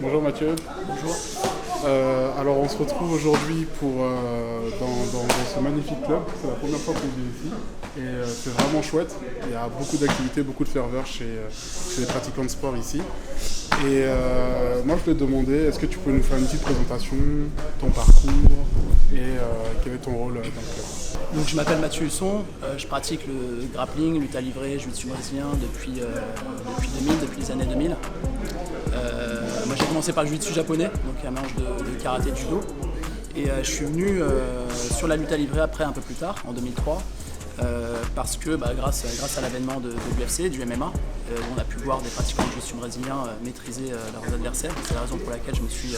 Bonjour Mathieu. Bonjour. Alors on se retrouve aujourd'hui dans ce magnifique club. C'est la première fois qu'on vient ici et c'est vraiment chouette. Il y a beaucoup d'activités, beaucoup de ferveur chez les pratiquants de sport ici. Et moi je voulais te demander, est-ce que tu peux nous faire une petite présentation, ton parcours et quel est ton rôle dans le club? Donc, je m'appelle Mathieu Husson, je pratique le grappling, lutte à livrer, jiu-jitsu brésilien depuis 2000, depuis les années 2000. Moi j'ai commencé par le jiu-jitsu japonais, donc un mélange de karaté et de judo. Et je suis venu sur la lutte à livrer après un peu plus tard, en 2003, parce que grâce à l'avènement de l'UFC, du MMA, on a pu voir des pratiquants de jiu-jitsu brésilien maîtriser leurs adversaires. C'est la raison pour laquelle je me suis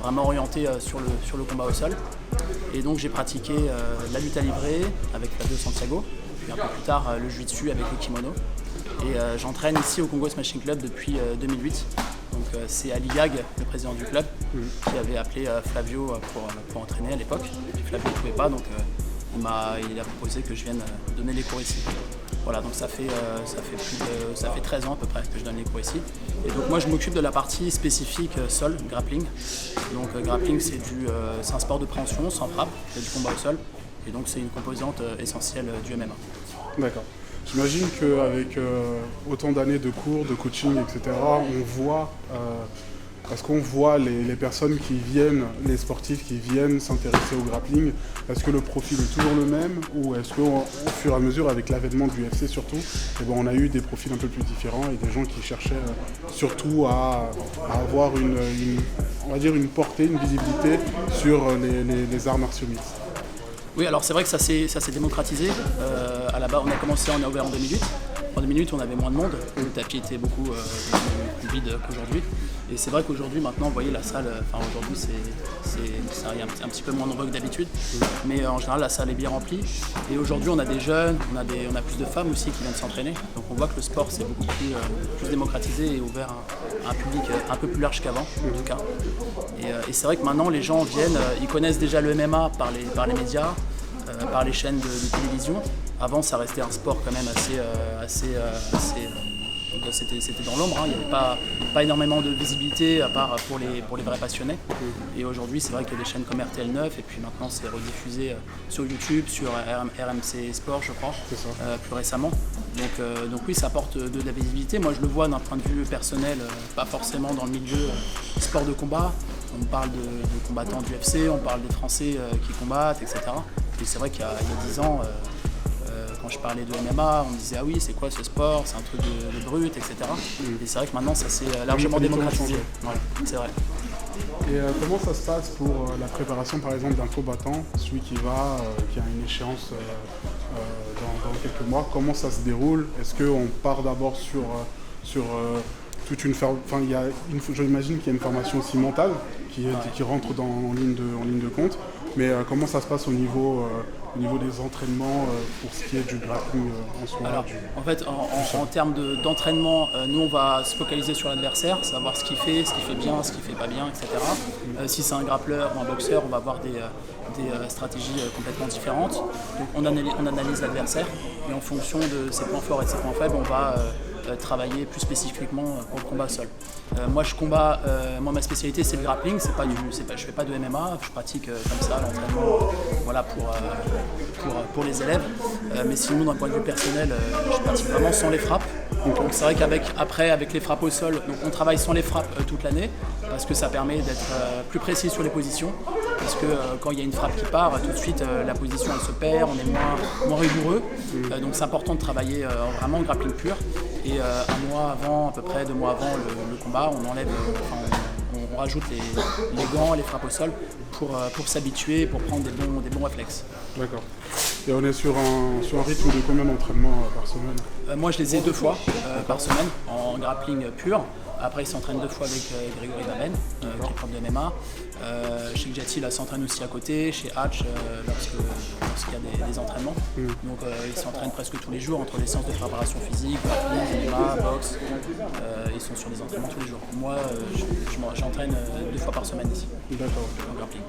vraiment orienté sur le combat au sol. Et donc j'ai pratiqué la lutte à livrer avec Fabio Santiago, puis un peu plus tard le jiu-jitsu avec le kimono. Et j'entraîne ici au Congo Smashing Club depuis 2008. Donc c'est Ali Yag, le président du club, qui avait appelé Flavio pour entraîner à l'époque. Puis Flavio ne pouvait pas, donc il a proposé que je vienne donner les cours ici. Voilà, donc ça fait 13 ans à peu près que je donne les cours ici. Et donc moi je m'occupe de la partie spécifique sol, grappling. Donc grappling c'est un sport de préhension sans frappe, c'est du combat au sol. Et donc c'est une composante essentielle du MMA. D'accord. J'imagine qu'avec autant d'années de cours, de coaching, etc., est-ce qu'on voit les personnes qui viennent, les sportifs qui viennent s'intéresser au grappling, est-ce que le profil est toujours le même ou est-ce qu'au fur et à mesure, avec l'avènement de l'UFC surtout, on a eu des profils un peu plus différents et des gens qui cherchaient surtout à avoir on va dire une portée, une visibilité sur les arts martiaux mixtes? Oui, alors c'est vrai que ça s'est démocratisé. À la base, on a commencé, on a ouvert en 2008. En 2008, on avait moins de monde. Le tapis était beaucoup plus vide qu'aujourd'hui. Et c'est vrai qu'aujourd'hui, maintenant, vous voyez, la salle, aujourd'hui, c'est un petit peu moins nombreux que d'habitude. Mais en général, la salle est bien remplie. Et aujourd'hui, on a des jeunes, on a plus de femmes aussi qui viennent s'entraîner. Donc on voit que le sport, c'est beaucoup plus démocratisé et ouvert à un public un peu plus large qu'avant, en tout cas. Et c'est vrai que maintenant, les gens viennent, ils connaissent déjà le MMA par les médias, par les chaînes de télévision. Avant, ça restait un sport quand même c'était dans l'ombre, il n'y avait pas énormément de visibilité à part pour les vrais passionnés. Et aujourd'hui, c'est vrai qu'il y a des chaînes comme RTL9 et puis maintenant c'est rediffusé sur YouTube, sur RMC Sport, je crois, plus récemment. Donc oui, ça apporte de la visibilité. Moi, je le vois d'un point de vue personnel, pas forcément dans le milieu sport de combat. On parle de combattants du UFC, on parle des Français qui combattent, etc. Et c'est vrai qu'il y a 10 ans, quand je parlais de MMA, on me disait « Ah oui, c'est quoi ce sport? C'est un truc de brut, etc. » Et c'est vrai que maintenant, ça s'est largement démocratisé. Ouais, c'est vrai. Et comment ça se passe pour la préparation, par exemple, d'un combattant, celui qui a une échéance dans quelques mois? Comment ça se déroule? Est-ce qu'on part d'abord sur toute une j'imagine qu'il y a une formation aussi mentale qui rentre en ligne de compte, mais comment ça se passe au niveau des entraînements pour ce qui est du grappling en soi? Alors, en fait, en termes d'entraînement, nous on va se focaliser sur l'adversaire, savoir ce qu'il fait bien, ce qu'il fait pas bien, etc. Si c'est un grappleur ou un boxeur, on va avoir des stratégies complètement différentes. Donc on analyse l'adversaire et en fonction de ses points forts et de ses points faibles, on va travailler plus spécifiquement pour le combat au sol. Moi ma spécialité c'est le grappling, je fais pas de MMA, je pratique comme ça l'entraînement pour les élèves. Mais sinon d'un point de vue personnel, je pratique vraiment sans les frappes. Donc c'est vrai avec les frappes au sol, donc on travaille sans les frappes toute l'année parce que ça permet d'être plus précis sur les positions. Parce que quand il y a une frappe qui part, tout de suite la position elle se perd, on est moins rigoureux. Donc c'est important de travailler vraiment en grappling pur. Et un mois avant, à peu près 2 mois avant le combat, on rajoute les gants, les frappes au sol pour s'habituer, pour prendre des bons réflexes. D'accord. Et on est sur un rythme de combien d'entraînements par semaine? Moi je les ai 2 fois par semaine en grappling pur. Après, il s'entraîne 2 fois avec Grégory Baben, qui est prof de MMA. Chez Gjati, il s'entraîne aussi à côté. Chez Hatch, lorsqu'il y a des entraînements. Donc, ils s'entraînent presque tous les jours entre les séances de préparation physique, grappling, MMA, boxe. Ils sont sur des entraînements tous les jours. Moi, j'entraîne 2 fois par semaine ici. D'accord. En grappling.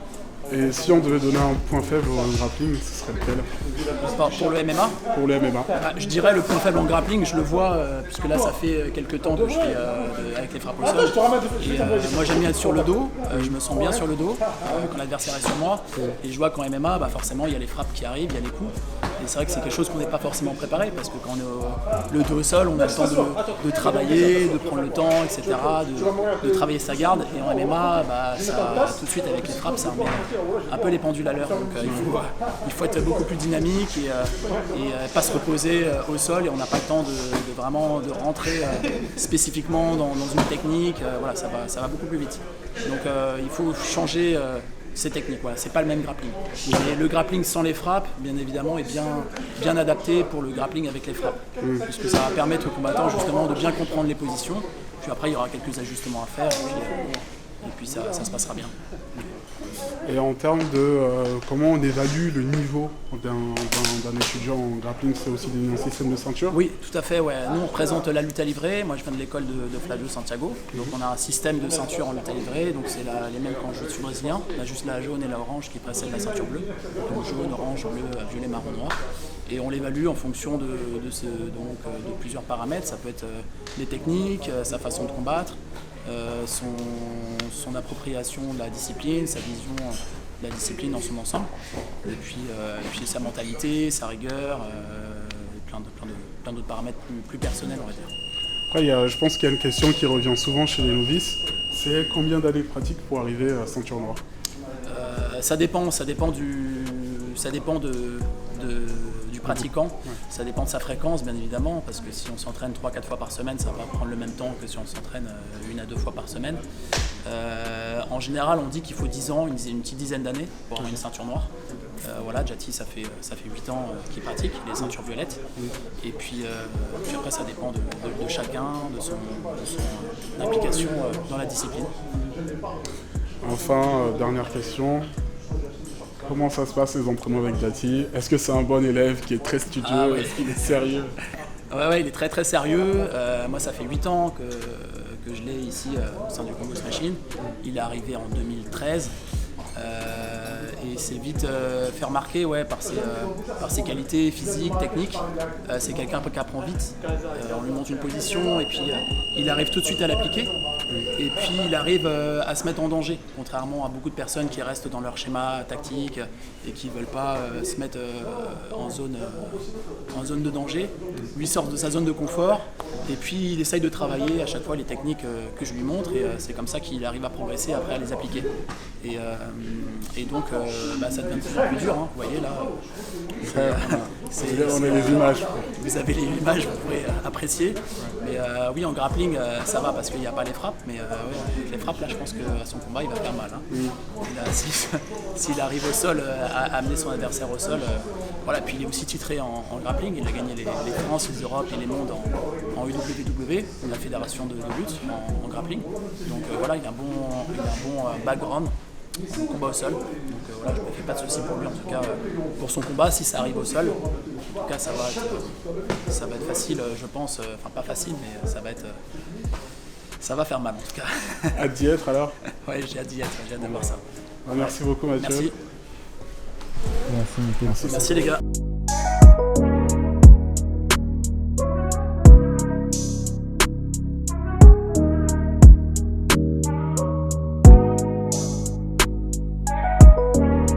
Et si on devait donner un point faible au grappling, ce serait lequel? Pour le MMA, Pour le MMA. je dirais le point faible en grappling, je le vois, puisque là ça fait quelques temps que je fais avec les frappes au sol. Et, moi j'aime bien être sur le dos, je me sens bien sur le dos quand l'adversaire est sur moi. Et je vois qu'en MMA, forcément il y a les frappes qui arrivent, il y a les coups. Et c'est vrai que c'est quelque chose qu'on n'est pas forcément préparé, parce que quand on est le dos au sol, on a le temps de travailler, de prendre le temps, etc., de travailler sa garde. Et en MMA, ça, tout de suite avec les frappes, ça remet un peu les pendules à l'heure. Donc il faut être beaucoup plus dynamique et pas se reposer au sol, et on n'a pas le temps de vraiment de rentrer spécifiquement dans une technique. Voilà, ça va beaucoup plus vite. Donc il faut changer ces techniques. Voilà, c'est pas le même grappling. Mais le grappling sans les frappes, bien évidemment, est bien adapté pour le grappling avec les frappes. Puisque ça va permettre aux combattants justement de bien comprendre les positions. Puis après, il y aura quelques ajustements à faire. Et puis ça se passera bien. Et en termes de comment on évalue le niveau d'un étudiant en grappling, c'est aussi un système de ceinture? Oui, tout à fait. Ouais. Nous, on présente la lutte à livrer. Moi, je viens de l'école de Flavio Santiago. Donc, on a un système de ceinture en lutte à livrer. Donc, c'est les mêmes qu'en jiu-jitsu brésilien. On a juste la jaune et la orange qui précèdent la ceinture bleue. Donc, jaune, orange, bleu, violet, marron, noir. Et on l'évalue en fonction de plusieurs paramètres. Ça peut être les techniques, sa façon de combattre, son appropriation de la discipline, sa vision de la discipline dans son ensemble, et puis sa mentalité, sa rigueur, plein d'autres paramètres plus personnels, on va dire. Après, je pense qu'il y a une question qui revient souvent chez les novices, c'est combien d'années de pratique pour arriver à ceinture noire? Ça dépend du pratiquant, ça dépend de sa fréquence bien évidemment, parce que si on s'entraîne 3-4 fois par semaine, ça va pas prendre le même temps que si on s'entraîne 1 à 2 fois par semaine. En général, on dit qu'il faut 10 ans, une petite dizaine d'années pour avoir une ceinture noire. Voilà, Jati, ça fait 8 ans qu'il pratique, il est ceinture violette. Et puis après, ça dépend de chacun, de son implication dans la discipline. Enfin, dernière question. Comment ça se passe les entraînements avec Jati? Est-ce que c'est un bon élève qui est très studieux? Oui. Est-ce qu'il est sérieux? Ouais, il est très très sérieux. Moi, ça fait 8 ans que je l'ai ici au sein du Combos Machine. Il est arrivé en 2013. Et s'est vite fait remarquer par ses qualités physiques, techniques. C'est quelqu'un qui apprend vite. On lui montre une position et puis il arrive tout de suite à l'appliquer. Et puis il arrive à se mettre en danger, contrairement à beaucoup de personnes qui restent dans leur schéma tactique et qui ne veulent pas se mettre en zone de danger. Lui sort de sa zone de confort et puis il essaye de travailler à chaque fois les techniques que je lui montre, et c'est comme ça qu'il arrive à progresser après à les appliquer. Et donc ça devient de plus en plus dur, hein. Vous voyez là, on a les images. Vous avez les images, vous pourrez apprécier. Mais oui, en grappling, ça va parce qu'il n'y a pas les frappes. Mais avec les frappes, là, je pense qu'à son combat, il va faire mal. Hein. S'il arrive au sol, à amener son adversaire au sol. Voilà. Puis il est aussi titré en grappling. Il a gagné les France, les Europes et les mondes en UWW, la fédération de lutte en grappling. Donc voilà, il a un bon background. Un combat au sol, donc voilà, je ne me fais pas de soucis pour lui, en tout cas pour son combat, si ça arrive au sol, en tout cas ça va être facile, je pense, enfin pas facile, mais ça va faire mal en tout cas. Hâte d'y être alors? Ouais, j'ai hâte d'y être, j'ai hâte de voir ça. Merci beaucoup Mathieu. Merci. Merci Nicolas. Merci les gars.